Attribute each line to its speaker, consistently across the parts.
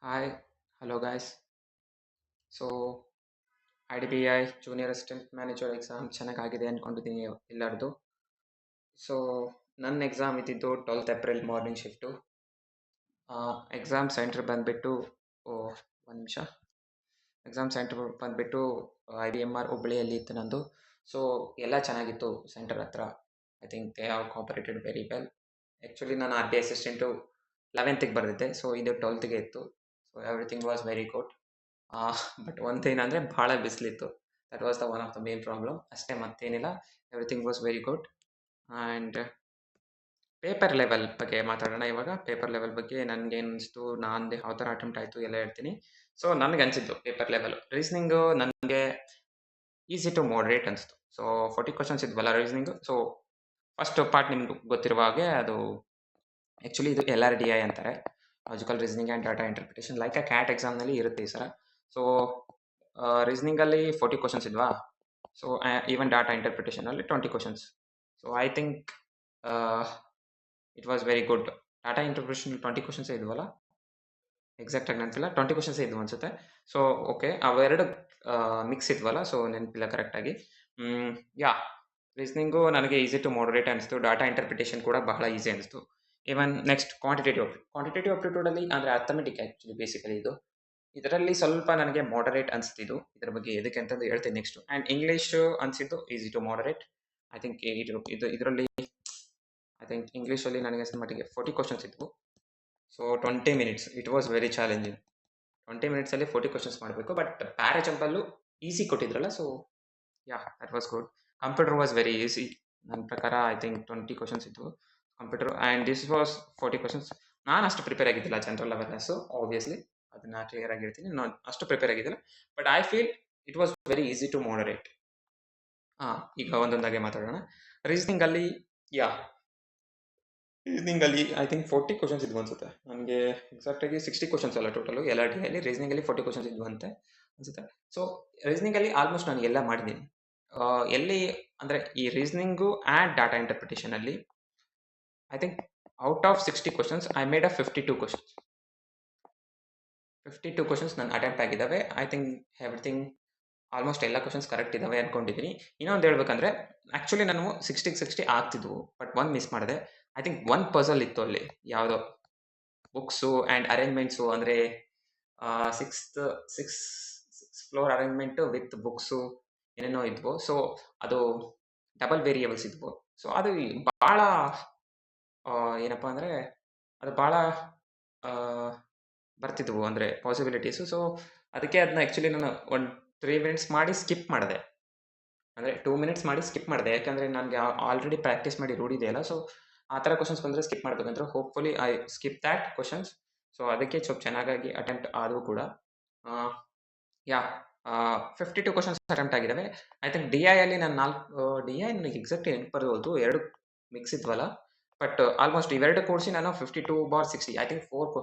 Speaker 1: Hi, hello guys. So IDBI junior assistant manager exam ಚೆನ್ನಾಗಾಗಿದೆ ಅಂದ್ಕೊಂಡಿದ್ದೀನಿ ಎಲ್ಲರದು. ಸೊ ನನ್ನ ಎಕ್ಸಾಮ್ ಇದ್ದಿದ್ದು 12th April morning shift. Exam centre ಬಂದುಬಿಟ್ಟು ಒಂದು ನಿಮಿಷ. ಎಕ್ಸಾಮ್ ಸೆಂಟರ್ ಬಂದುಬಿಟ್ಟು IBMR ಹುಬ್ಬಳ್ಳಿಯಲ್ಲಿ ಇತ್ತು ನಂದು. ಸೊ ಎಲ್ಲ ಚೆನ್ನಾಗಿತ್ತು ಸೆಂಟರ್ ಹತ್ರ. I think they have cooperated very well. Actually ನಾನು RBI ಅಸಿಸ್ಟೆಂಟು 11th ಬರೆದಿದ್ದೆ. ಸೊ ಇದು 12th ಇತ್ತು. So everything was very good. But ಒಂದೇನಂದರೆ ಭಾಳ ಬಿಸಿಲಿತ್ತು. That was the one of the main problem. ಅಷ್ಟೇ ಮತ್ತೇನಿಲ್ಲ. Everything was very good. And paper level ಬಗ್ಗೆ ಮಾತಾಡೋಣ ಇವಾಗ. ಪೇಪರ್ ಲೆವೆಲ್ ಬಗ್ಗೆ ನನಗೇನು ಅನಿಸ್ತು, ನಂದು ಯಾವ ಥರ ಅಟೆಂಪ್ಟ್ ಆಯಿತು ಎಲ್ಲ ಹೇಳ್ತೀನಿ. ಸೊ ನನಗನ್ಸಿದ್ದು ಪೇಪರ್ ಲೆವೆಲು ರೀಸನಿಂಗು ನನಗೆ ಈಸಿ ಟು ಮಾಡ್ರೇಟ್ ಅನಿಸ್ತು. ಸೊ 40 ಕ್ವಶನ್ಸ್ ಇದ್ವಲ್ಲ ರೀಸನಿಂಗು. ಸೊ ಫಸ್ಟ್ ಪಾರ್ಟ್ ನಿಮ್ಗೆ ಗೊತ್ತಿರುವ ಹಾಗೆ ಅದು ಆ್ಯಕ್ಚುಲಿ ಇದು LRDI ಅಂತಾರೆ, logical reasoning and data interpretation. Like a CAT ಎಕ್ಸಾಮ್ನಲ್ಲಿ ಇರುತ್ತೆ ಈ ಸರ. ಸೊ ರೀಸನಿಂಗಲ್ಲಿ 40 ಕ್ವಶನ್ಸ್ ಇದ್ವಾ. ಸೊ ಈವನ್ ಡಾಟಾ ಇಂಟರ್ಪ್ರಿಟೇಷನಲ್ಲಿ 20 questions. So I think it was very good. Data interpretation 20 ಕ್ವಶನ್ಸೇ ಇದ್ವಲ್ಲ, ಎಕ್ಸಾಕ್ಟಾಗಿ ನೆನಪಿಲ್ಲ, 20 ಕ್ವಶನ್ಸೇ ಇದ್ವು ಅನ್ಸುತ್ತೆ. ಸೊ ಓಕೆ, ಅವೆರಡು ಮಿಕ್ಸ್ ಇದ್ವಲ್ಲ, ಸೊ ನೆನಪಿಲ್ಲ ಕರೆಕ್ಟಾಗಿ. ಯಾ ರೀಸನಿಂಗು ನನಗೆ ಈಸಿ ಟು ಮಾಡ್ರೇಟ್ ಅನಿಸ್ತು. ಡಾಟಾ ಇಂಟರ್ಪ್ರಿಟೇಷನ್ ಕೂಡ ಬಹಳ ಈಸಿ ಅನಿಸ್ತು. ಈವನ್ ನೆಕ್ಸ್ಟ್ ಕ್ವಾಂಟಿಟೇಟಿವ್ ಅಪ್ಟಿಟ್ಯೂಡಲ್ಲಿ ಅಂದರೆ ಅರ್ಥಮೆಟಿಕ್ ಆ್ಯಕ್ಚುಲಿ ಬೇಸಿಕಲಿ ಇದು. ಇದರಲ್ಲಿ ಸ್ವಲ್ಪ ನನಗೆ ಮಾಡರೇಟ್ ಅನಿಸ್ತಿದ್ದು. ಇದರ ಬಗ್ಗೆ ಎದಕ್ಕೆ ಅಂತಂದು ಹೇಳ್ತೀನಿ ನೆಕ್ಸ್ಟು. ಆ್ಯಂಡ್ ಇಂಗ್ಲೀಷು ಅನಿಸಿದ್ದು easy to moderate. I think ಇದರಲ್ಲಿ ಐ ಥಿಂಕ್ ಇಂಗ್ಲೀಷಲ್ಲಿ ನನಗೆ ಅನಿಸಿದ ಮಟ್ಟಿಗೆ 40 ಕ್ವಶನ್ಸ್ ಇದ್ವು. So 20 minutes it was very challenging. 20 ಮಿನಿಟ್ಸಲ್ಲಿ 40 ಕ್ವಶನ್ಸ್ ಮಾಡಬೇಕು. ಬಟ್ ಪ್ಯಾರಾಜಂಪಲ್ಲೂ ಈಸಿ ಕೊಟ್ಟಿದ್ರಲ್ಲ, so yeah that was good. Computer was very easy ನನ್ನ ಪ್ರಕಾರ. ಐ ಥಿಂಕ್ 20 ಕ್ವಶನ್ಸ್ ಇದ್ವು computer. And this was 40 questions. ನಾನು ಅಷ್ಟು ಪ್ರಿಪೇರ್ ಆಗಿದ್ದಿಲ್ಲ ಜನರಲ್ ಅವೇರ್ನೆಸ್ಸು, ಆಬ್ವಿಯಸ್ಲಿ ಅದನ್ನು ಕ್ಲಿಯರ್ ಆಗಿರ್ತೀನಿ. ನಾನು ಅಷ್ಟು ಪ್ರಿಪೇರ್ ಆಗಿದ್ದಿಲ್ಲ. But I feel it was very easy to moderate. ಈಗ ಒಂದೊಂದಾಗೆ ಮಾತಾಡೋಣ. ರೀಸನಿಂಗಲ್ಲಿ ರೀಸನಿಂಗಲ್ಲಿ ಐ ಥಿಂಕ್ 40 ಕ್ವಶನ್ಸ್ ಇದ್ವು ಅನ್ಸುತ್ತೆ. ನನಗೆ ಎಕ್ಸಾಕ್ಟಾಗಿ 60 ಕ್ವಶನ್ಸ್ ಅಲ್ಲ ಟೋಟಲು LRDಯಲ್ಲಿ. ರೀಸನಿಂಗಲ್ಲಿ 40 ಕ್ವಶನ್ಸ್ ಇದ್ವು ಅಂತೆ ಅನ್ಸುತ್ತೆ. ಸೊ ರೀಸನಿಂಗಲ್ಲಿ ಆಲ್ಮೋಸ್ಟ್ ನಾನು ಎಲ್ಲ ಮಾಡಿದ್ದೀನಿ. ಎಲ್ಲಿ ಅಂದರೆ ಈ ರೀಸನಿಂಗು ಆ್ಯಂಡ್ ಡಾಟಾ ಇಂಟರ್ಪ್ರಿಟೇಷನಲ್ಲಿ I think out of 60 questions I made a 52 questions. 52 questions ನನ್ನ ಅಟೆಂಪ್ಟ್ ಆಗಿದ್ದಾವೆ. ಐ ಥಿಂಕ್ ಎವ್ರಿಥಿಂಗ್ ಆಲ್ಮೋಸ್ಟ್ ಎಲ್ಲ ಕ್ವಶನ್ಸ್ ಕರೆಕ್ಟ್ ಇದ್ದಾವೆ ಅಂದ್ಕೊಂಡಿದ್ದೀನಿ. ಇನ್ನೊಂದು ಹೇಳ್ಬೇಕಂದ್ರೆ ಆ್ಯಕ್ಚುಲಿ ನಾನು 60ಗೆ 60 ಆಗ್ತಿದ್ವು, ಬಟ್ ಒಂದು ಮಿಸ್ ಮಾಡಿದೆ. ಐ ಥಿಂಕ್ ಒಂದು ಪಝಲ್ ಇತ್ತು ಅಲ್ಲಿ, ಯಾವುದೋ ಬುಕ್ಸು ಆ್ಯಂಡ್ ಅರೇಂಜ್ಮೆಂಟ್ಸು, ಅಂದರೆ sixth floor arrangement with books ಏನೇನೋ ಇದ್ವು. ಸೊ ಅದು ಡಬಲ್ ವೇರಿಯೇಬಲ್ಸ್ ಇದ್ವು. ಸೊ ಅದು ಭಾಳ ಏನಪ್ಪ ಅಂದರೆ ಅದು ಭಾಳ ಬರ್ತಿದ್ವು ಅಂದರೆ ಪಾಸಿಬಿಲಿಟೀಸು. ಸೊ ಅದಕ್ಕೆ ಅದನ್ನ ಆ್ಯಕ್ಚುಲಿ ನಾನು ಒಂದು 3 ಮಿನಿಟ್ಸ್ ಮಾಡಿ ಸ್ಕಿಪ್ ಮಾಡಿದೆ. ಅಂದರೆ 2 ಮಿನಿಟ್ಸ್ ಮಾಡಿ ಸ್ಕಿಪ್ ಮಾಡಿದೆ. ಯಾಕಂದರೆ ನನಗೆ ಆಲ್ರೆಡಿ ಪ್ರಾಕ್ಟೀಸ್ ಮಾಡಿ ರೂಢಿದೆಯಲ್ಲ. ಸೊ ಆ ಥರ ಕ್ವಶನ್ಸ್ ಬಂದರೆ ಸ್ಕಿಪ್ ಮಾಡಬೇಕಂದ್ರೆ hopefully I skip that questions. So ಅದಕ್ಕೆ ಸ್ವಲ್ಪ ಚೆನ್ನಾಗಾಗಿ ಅಟೆಂಪ್ಟ್ ಆದವು ಕೂಡ. ಯಾ 52 ಕ್ವಶನ್ಸ್ ಅಟೆಂಪ್ಟ್ ಆಗಿದ್ದಾವೆ. ಐ ಥಿಂಕ್ DIಯಲ್ಲಿ ನಾನು 4 DI ನನಗೆ ಎಕ್ಸಾಕ್ಟ್ ನೆನಪು ಬರೋದು 2 ಮಿಕ್ಸ್ ಇದ್ವಲ್ಲ. ಬಟ್ ಆಲ್ಮೋಸ್ಟ್ ಇವೆರಡು ಕೂಡಿಸಿ ನಾನು 52/60 ಐ ಥಿಂಕ್ 4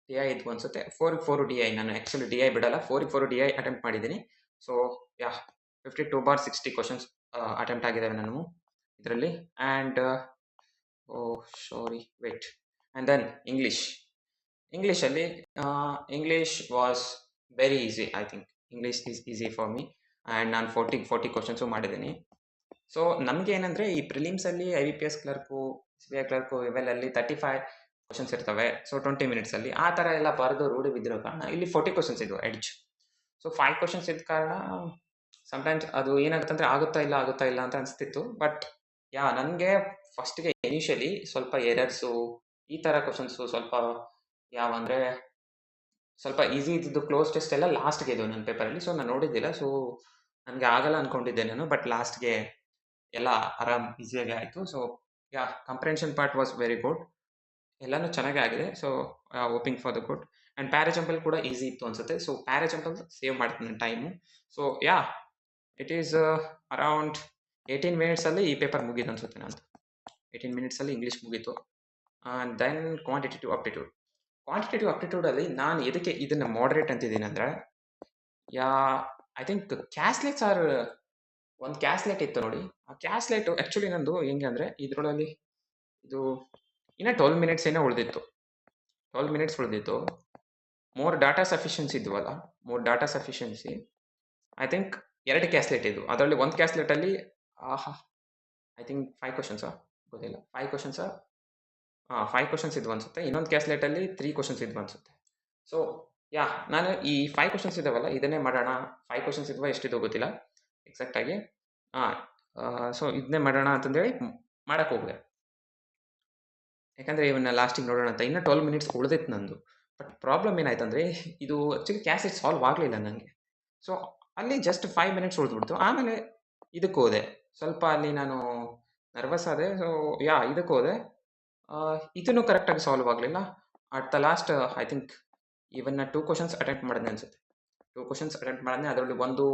Speaker 1: DI ಇದ್ವು ಅನ್ಸುತ್ತೆ. 4ಗೆ 4 DI. ನಾನು ಆ್ಯಕ್ಚುಲಿ DI ಬಿಡಲ್ಲ. 4ಗೆ 4 DI ಅಟೆಂಪ್ಟ್ ಮಾಡಿದ್ದೀನಿ. ಸೊ ಯಾ 52/60 ಕ್ವಶನ್ಸ್ ಅಟೆಂಪ್ಟ್ ಆಗಿದ್ದಾವೆ ನಾನು ಇದರಲ್ಲಿ. And sorry wait. And then ಇಂಗ್ಲೀಷಲ್ಲಿ English was very easy. I think English is easy for me. And ನಾನು 40 ಕ್ವಶನ್ಸು ಮಾಡಿದ್ದೀನಿ. ಸೊ ನಮಗೆ ಏನಂದರೆ ಈ ಪ್ರಿಲಿಮ್ಸಲ್ಲಿ IBPS ಕ್ಲರ್ಕು, SBI ಕ್ಲರ್ಕು ಇವೆಲ್ಲಲ್ಲಿ 35 ಕ್ವಶನ್ಸ್ ಇರ್ತವೆ. ಸೊ 20 ಮಿನಿಟ್ಸಲ್ಲಿ ಆ ಥರ ಎಲ್ಲ ಬರೆದು ರೂಢಿ ಬಿದ್ದಿರೋ ಕಾರಣ ಇಲ್ಲಿ 40 ಕ್ವಶನ್ಸ್ ಇದ್ವು ಎಡ್ಜ್. ಸೊ 5 ಕ್ವಶನ್ಸ್ ಇದ್ದ ಕಾರಣ ಸಮ್ಟೈಮ್ಸ್ ಅದು ಏನಾಗುತ್ತಂದರೆ ಆಗುತ್ತಾ ಇಲ್ಲ ಅಂತ ಅನಿಸ್ತಿತ್ತು. ಬಟ್ ನನಗೆ ಫಸ್ಟ್ಗೆ ಇನಿಷಿಯಲಿ ಸ್ವಲ್ಪ ಎರರ್ಸು, ಈ ಥರ ಕ್ವಶನ್ಸು ಸ್ವಲ್ಪ ಯಾವಂದರೆ ಸ್ವಲ್ಪ ಈಸಿ ಇದ್ದಿದ್ದು ಕ್ಲೋಸ್ ಟೆಸ್ಟ್ ಎಲ್ಲ ಲಾಸ್ಟ್ಗೆ ಇದ್ದವು ನನ್ನ ಪೇಪರಲ್ಲಿ. ಸೊ ನಾನು ನೋಡಿದ್ದಿಲ್ಲ. ಸೊ ನನಗೆ ಆಗಲ್ಲ ಅಂದ್ಕೊಂಡಿದ್ದೆ ನಾನು. ಬಟ್ ಲಾಸ್ಟ್ಗೆ ಎಲ್ಲ ಆರಾಮ್ ಈಸಿಯಾಗಿ ಆಯಿತು. So comprehension part was very good. ಎಲ್ಲನೂ ಚೆನ್ನಾಗೇ ಆಗಿದೆ. So hoping for the good. And parajumble ಕೂಡ ಈಸಿ ಇತ್ತು ಅನ್ಸುತ್ತೆ. ಸೊ ಪ್ಯಾರಾಜಂಪಲ್ ಸೇವ್ ಮಾಡ್ತೀನಿ ನನ್ನ time. So it is around 18 ಮಿನಿಟ್ಸಲ್ಲಿ ಈ ಪೇಪರ್ ಮುಗೀತು ಅನ್ಸುತ್ತೆ ನಂದು. 18 ಮಿನಿಟ್ಸಲ್ಲಿ ಇಂಗ್ಲೀಷ್ ಮುಗೀತು. ಆ್ಯಂಡ್ ದೆನ್ ಕ್ವಾಂಟಿಟೇಟಿವ್ ಅಪ್ಟಿಟ್ಯೂಡಲ್ಲಿ ನಾನು ಎದಕ್ಕೆ ಇದನ್ನು ಮಾಡ್ರೇಟ್ ಅಂತಿದ್ದೀನಿ ಅಂದರೆ, ಐ ಥಿಂಕ್ ಕ್ಯಾಸ್ಲೆಟ್ಸ್ ಆರ್ ಒಂದು ಕ್ಯಾಸ್ಲೆಟ್ ಇತ್ತು ನೋಡಿ. ಆ ಕ್ಯಾಸ್ಲೆಟು ಆ್ಯಕ್ಚುಲಿ ನಂದು ಹೆಂಗೆ ಅಂದರೆ ಇದರೊಳಗೆ ಇದು ಇನ್ನೂ 12 ಮಿನಿಟ್ಸ್ ಏನೋ ಉಳಿದಿತ್ತು. 12 ಮಿನಿಟ್ಸ್ ಉಳಿದಿತ್ತು. ಮೋರ್ ಡಾಟಾ ಸಫಿಷಿಯನ್ಸಿ ಇದ್ವಲ್ಲ, more data sufficiency I think 2 caselet ಇದ್ವು. ಅದರಲ್ಲಿ ಒಂದು ಕ್ಯಾಸ್ಲೆಟಲ್ಲಿ ಆಹಾ! ಐ ಥಿಂಕ್ 5 ಕ್ವೆಷನ್ಸಾ? ಗೊತ್ತಿಲ್ಲ. 5 ಕ್ವೆಷನ್ಸಾ? 5 ಕ್ವೆಷನ್ಸ್ ಇದ್ವು ಅನ್ಸುತ್ತೆ. ಇನ್ನೊಂದು ಕ್ಯಾಸ್ಲೆಟಲ್ಲಿ 3 ಕ್ವೆಷನ್ಸ್ ಇದ್ವು ಅನ್ಸುತ್ತೆ. ಸೊ ಯಾಹ್! ನಾನು ಈ 5 ಕ್ವೆಷನ್ಸ್ ಇದಾವಲ್ಲ, ಇದನ್ನೇ ಮಾಡೋಣ. 5 ಕ್ವೆಷನ್ಸ್ ಇದ್ವೋ ಎಷ್ಟಿದ್ವೋ ಗೊತ್ತಿಲ್ಲ ಎಕ್ಸಾಕ್ಟಾಗಿ. ಹಾಂ, ಸೊ ಇದನ್ನೇ ಮಾಡೋಣ ಅಂತಂದೇಳಿ ಮಾಡಕ್ಕೆ ಹೋಗ್ದೆ. ಯಾಕಂದ್ರೆ ಇವನ್ನ ಲಾಸ್ಟಿಗೆ ನೋಡೋಣ ಅಂತ. ಇನ್ನು 12 ಮಿನಿಟ್ಸ್ ಉಳಿದಿತ್ತು ನಂದು. ಬಟ್ ಪ್ರಾಬ್ಲಮ್ ಏನಾಯ್ತಂದ್ರೆ, ಇದು ಆಕ್ಚುಲಿ ಕ್ಯಾಸೆಟ್ ಸಾಲ್ವ್ ಆಗಲಿಲ್ಲ ನನಗೆ. ಸೊ ಅಲ್ಲಿ ಜಸ್ಟ್ 5 ಮಿನಿಟ್ಸ್ ಉಳಿದ್ಬಿಡ್ತು. ಆಮೇಲೆ ಇದಕ್ಕೆ ಹೋದೆ. ಸ್ವಲ್ಪ ಅಲ್ಲಿ ನಾನು ನರ್ವಸ್ ಆದೆ. ಸೊ ಇದಕ್ಕೆ ಹೋದೆ. ಇದನ್ನು ಕರೆಕ್ಟಾಗಿ ಸಾಲ್ವ್ ಆಗಲಿಲ್ಲ. At the last I think ಇವನ್ನ 2 ಕ್ವೆಷನ್ಸ್ ಅಟೆಂಪ್ಟ್ ಮಾಡಿದ್ನೆ ಅನ್ಸುತ್ತೆ. 2 ಕ್ವೆಷನ್ಸ್ ಅಟೆಂಪ್ಟ್ ಮಾಡಿದ್ನೆ. ಅದರಲ್ಲಿ ಒಂದು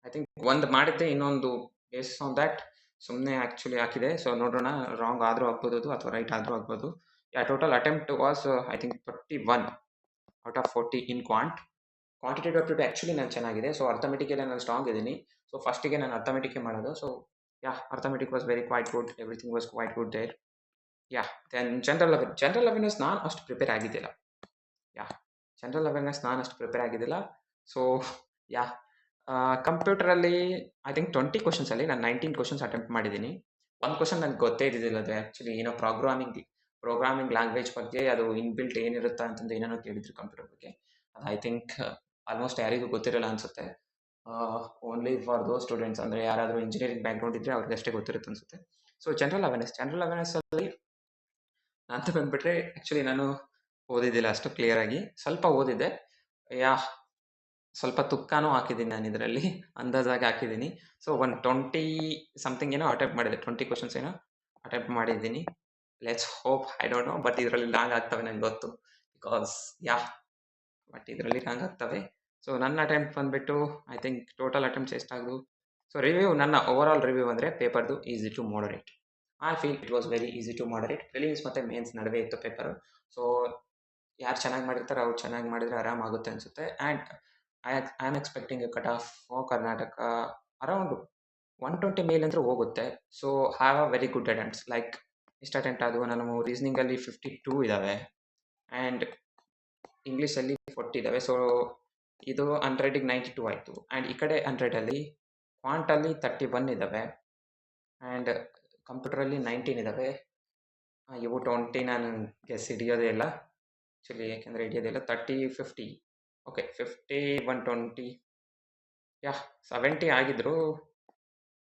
Speaker 1: ಐ ಥಿಂಕ್ ಒಂದು ಮಾಡಿದ್ದೆ. ಇನ್ನೊಂದು ಬೇಸ್ಡ್ ಆನ್ ದ್ಯಾಟ್ ಸುಮ್ಮನೆ ಆ್ಯಕ್ಚುಲಿ ಹಾಕಿದೆ. ಸೊ ನೋಡೋಣ, ರಾಂಗ್ ಆದರೂ ಆಗ್ಬೋದು ಅದು, ಅಥವಾ ರೈಟ್ ಆದರೂ ಆಗ್ಬೋದು. Total attempt was I think 31 out of 40 in quantitative aptitude actually ನಾನು ಚೆನ್ನಾಗಿದೆ. ಸೊ ಅರ್ಥಮೆಟಿಕಲ್ಲಿ ನಾನು ಸ್ಟ್ರಾಂಗ್ ಇದ್ದೀನಿ. ಸೊ ಫಸ್ಟಿಗೆ ನಾನು ಅರ್ಥಮೆಟಿಕ್ಕೇ ಮಾಡೋದು. So arithmetic was very quite good. Everything was quite good there. Then general awareness ನಾನು ಅಷ್ಟು ಪ್ರಿಪೇರ್ ಆಗಿದ್ದಿಲ್ಲ. ಜನರಲ್ ಅವೇರ್ನೆಸ್ ನಾನು ಅಷ್ಟು ಪ್ರಿಪೇರ್ ಆಗಿದ್ದಿಲ್ಲ. ಸೊ ಕಂಪ್ಯೂಟರಲ್ಲಿ ಐ ಥಿಂಕ್ 20 ಕ್ವೆಷನ್ಸಲ್ಲಿ ನಾನು 19 ಕ್ವೆಷನ್ಸ್ ಅಟೆಂಪ್ಟ್ ಮಾಡಿದ್ದೀನಿ. ಒಂದು ಕ್ವೆಷನ್ ನನಗೆ ಗೊತ್ತೇ ಇದ್ದಿದ್ದಿಲ್ಲ. ಅದು ಆ್ಯಕ್ಚುಲಿ ಏನೋ ಪ್ರೋಗ್ರಾಮಿಂಗ್ ಲ್ಯಾಂಗ್ವೇಜ್ ಬಗ್ಗೆ, ಅದು ಇನ್‌ಬಿಲ್ಟ್ ಏನಿರುತ್ತಾ ಅಂತಂದು ಏನೇನೋ ಕೇಳಿದ್ರು ಕಂಪ್ಯೂಟರ್ ಬಗ್ಗೆ. ಅದು ಐ ಥಿಂಕ್ ಆಲ್ಮೋಸ್ಟ್ ಯಾರಿಗೂ ಗೊತ್ತಿರಲ್ಲ ಅನ್ಸುತ್ತೆ. ಓನ್ಲಿ ಫಾರ್ ದೋಸ್ ಸ್ಟೂಡೆಂಟ್ಸ್, ಅಂದರೆ ಯಾರಾದರೂ ಇಂಜಿನಿಯರಿಂಗ್ ಬ್ಯಾಕ್‌ಗ್ರೌಂಡ್ ಇದ್ದರೆ ಅವ್ರಿಗಷ್ಟೇ ಗೊತ್ತಿರುತ್ತೆ ಅನ್ಸುತ್ತೆ. ಸೊ ಜನರಲ್ ಅವೇರ್ನೆಸ್ಸಲ್ಲಿ ಅಂತ ಬಂದುಬಿಟ್ರೆ ಆ್ಯಕ್ಚುಲಿ ನಾನು ಓದಿದ್ದಿಲ್ಲ ಅಷ್ಟು ಕ್ಲಿಯರಾಗಿ. ಸ್ವಲ್ಪ ಓದಿದ್ದೆ. ಸ್ವಲ್ಪ ತುಕ್ಕಾನೂ ಹಾಕಿದ್ದೀನಿ ನಾನು ಇದರಲ್ಲಿ. ಅಂದಾಜಾಗಿ ಹಾಕಿದ್ದೀನಿ. ಸೊ ಒಂದು 20 ಸಮಥಿಂಗ್ ಏನೋ ಅಟೆಂಪ್ಟ್ ಮಾಡಿದೆ. 20 ಕ್ವೆಷನ್ಸ್ ಏನೋ ಅಟೆಂಪ್ಟ್ ಮಾಡಿದ್ದೀನಿ. Let's hope. I don't know, but ಇದರಲ್ಲಿ ರಾಂಗ್ ಆಗ್ತವೆ ನನಗೆ ಗೊತ್ತು. ಬಿಕಾಸ್ ಬಟ್ ಇದರಲ್ಲಿ ರಾಂಗ್ ಆಗ್ತವೆ. ಸೊ ನನ್ನ ಅಟೆಂಪ್ಟ್ ಬಂದುಬಿಟ್ಟು ಐ ಥಿಂಕ್ ಟೋಟಲ್ ಅಟೆಂಪ್ಟ್ಸ್ ಎಷ್ಟಾದವು. ಸೊ ನನ್ನ ಓವರಾಲ್ ರಿವ್ಯೂ ಅಂದರೆ ಪೇಪರ್ದು easy to moderate. I feel it was very easy to moderate. Prelims ಮತ್ತು ಮೇನ್ಸ್ ನಡುವೆ ಇತ್ತು ಪೇಪರು. ಸೊ ಯಾರು ಚೆನ್ನಾಗಿ ಮಾಡಿರ್ತಾರೆ ಅವ್ರು ಚೆನ್ನಾಗಿ ಮಾಡಿದರೆ ಆರಾಮಾಗುತ್ತೆ ಅನಿಸುತ್ತೆ. And I am expecting A cut off for Karnataka around 120 ಮೇಲಂತೂ ಹೋಗುತ್ತೆ. So have a very good attempts. Like ಎಷ್ಟು ಅಟೆಂಪ್ಟ್ ಆದವು? ನಾನು ರೀಸನಿಂಗಲ್ಲಿ 52 ಇದ್ದಾವೆ ಆ್ಯಂಡ್ ಇಂಗ್ಲೀಷಲ್ಲಿ 40 ಇದ್ದಾವೆ. ಸೊ ಇದು 100ಗೆ 92 ಆಯಿತು. ಆ್ಯಂಡ್ ಈ ಕಡೆ 100ಅಲ್ಲಿ ಕ್ವಾಂಟಲ್ಲಿ 31 ಇದ್ದಾವೆ ಆ್ಯಂಡ್ ಕಂಪ್ಯೂಟರಲ್ಲಿ 19 ಇದ್ದಾವೆ. ಇವು 20 ನಾನು ಗೆಸ್ ಹಿಡಿಯೋದೇ ಇಲ್ಲ ಆ್ಯಕ್ಚುಲಿ, ಯಾಕೆಂದರೆ ಹಿಡಿಯೋದಿಲ್ಲ. 30, 50 ಓಕೆ, 50, 120 70 ಆಗಿದ್ರು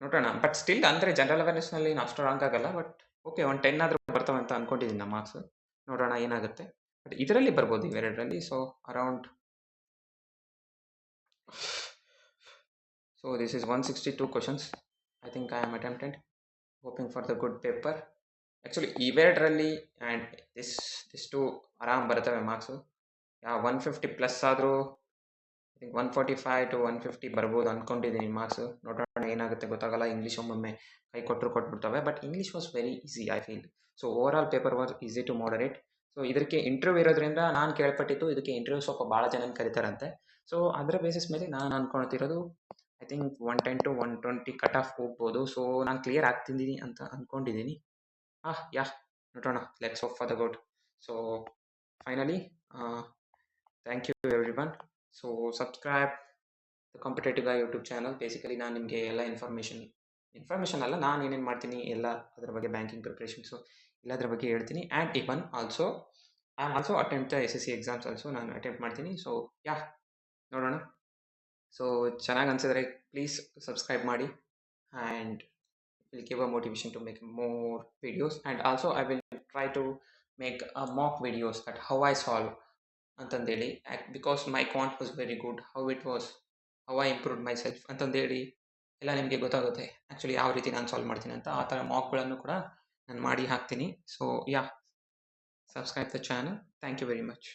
Speaker 1: ನೋಡೋಣ. ಬಟ್ ಸ್ಟಿಲ್ ಅಂದರೆ ಜನರಲ್ ಅವೇರ್ನೆಸ್ನಲ್ಲಿ ನಾನು ಅಷ್ಟು ರಾಂಗ್ ಆಗಲ್ಲ. ಬಟ್ ಓಕೆ, ಒಂದು 10 ಆದರೂ ಬರ್ತವೆ ಅಂತ ಅಂದ್ಕೊಂಡಿದ್ದೀನಿ ನಮ್ಮ ಮಾರ್ಕ್ಸ್. ನೋಡೋಣ ಏನಾಗುತ್ತೆ. ಬಟ್ ಇದರಲ್ಲಿ ಬರ್ಬೋದು ಇವೆರಡರಲ್ಲಿ. So around this is 162 questions I think I am attempted. Hoping for the good paper. Actually ಇವೆರಡರಲ್ಲಿ ಆ್ಯಂಡ್ ದಿಸ್ ಟು ಆರಾಮ್ ಬರ್ತವೆ ಮಾರ್ಕ್ಸು. 150 ಪ್ಲಸ್ ಆದರೂ ಐ ಥಿಂಕ್ 145 to 150 ಬರ್ಬೋದು ಅಂದ್ಕೊಂಡಿದ್ದೀನಿ ಮಾರ್ಕ್ಸು. ನೋಡೋಣ ಏನಾಗುತ್ತೆ, ಗೊತ್ತಾಗಲ್ಲ. ಇಂಗ್ಲೀಷ್ ಒಮ್ಮೊಮ್ಮೆ ಕೈ ಕೊಟ್ಬಿಡ್ತವೆ. But English was very easy I feel. So overall paper was easy to moderate. So ಇದಕ್ಕೆ ಇಂಟರ್ವ್ಯೂ ಇರೋದ್ರಿಂದ ನಾನು ಕೇಳ್ಪಟ್ಟಿದ್ದು ಇದಕ್ಕೆ ಇಂಟರ್ವ್ಯೂ ಸ್ವಲ್ಪ ಭಾಳ ಜನನ ಕರೀತಾರಂತೆ. ಸೊ ಅದರ ಬೇಸಿಸ್ ಮೇಲೆ ನಾನು ಅಂದ್ಕೊಳ್ತಿರೋದು I think 110 to 120 cut off ಹೋಗ್ಬೋದು. ಸೊ ನಾನು ಕ್ಲಿಯರ್ ಆಗ್ತಿದ್ದೀನಿ ಅಂತ ಅಂದ್ಕೊಂಡಿದ್ದೀನಿ. ನೋಡೋಣ. Let's hope for the good. So finally thank you everyone. So subscribe the competitive guy YouTube channel. Basically ನಾನು ನಿಮಗೆ ಎಲ್ಲ ಇನ್ಫಾರ್ಮೇಷನ್ ಅಲ್ಲ, ನಾನು ಏನೇನು ಮಾಡ್ತೀನಿ ಎಲ್ಲ ಅದರ ಬಗ್ಗೆ, ಬ್ಯಾಂಕಿಂಗ್ ಪ್ರಿಪ್ರೇಷನ್ಸು ಎಲ್ಲದ್ರ ಬಗ್ಗೆ ಹೇಳ್ತೀನಿ. And even also I am also attempt the SSC exams also ನಾನು ಅಟೆಂಪ್ಟ್ ಮಾಡ್ತೀನಿ. ಸೊ ನೋಡೋಣ. ಸೊ ಚೆನ್ನಾಗಿ ಅನಿಸಿದ್ರೆ ಪ್ಲೀಸ್ ಸಬ್ಸ್ಕ್ರೈಬ್ ಮಾಡಿ and will give a motivation to make more videos. And also I will try to make a mock videos that how I solve ಅಂತಂದೇಳಿ, because my quant was very good, how I improved myself ಅಂತಂದೇಳಿ ಎಲ್ಲ ನಿಮಗೆ ಗೊತ್ತಾಗುತ್ತೆ actually ಯಾವ ರೀತಿ ನಾನು solve ಮಾಡ್ತೀನಿ ಅಂತ. ಆ ಥರ ಮಾಕ್ಗಳನ್ನು ಕೂಡ ನಾನು ಮಾಡಿ ಹಾಕ್ತೀನಿ. So subscribe the channel. Thank you very much.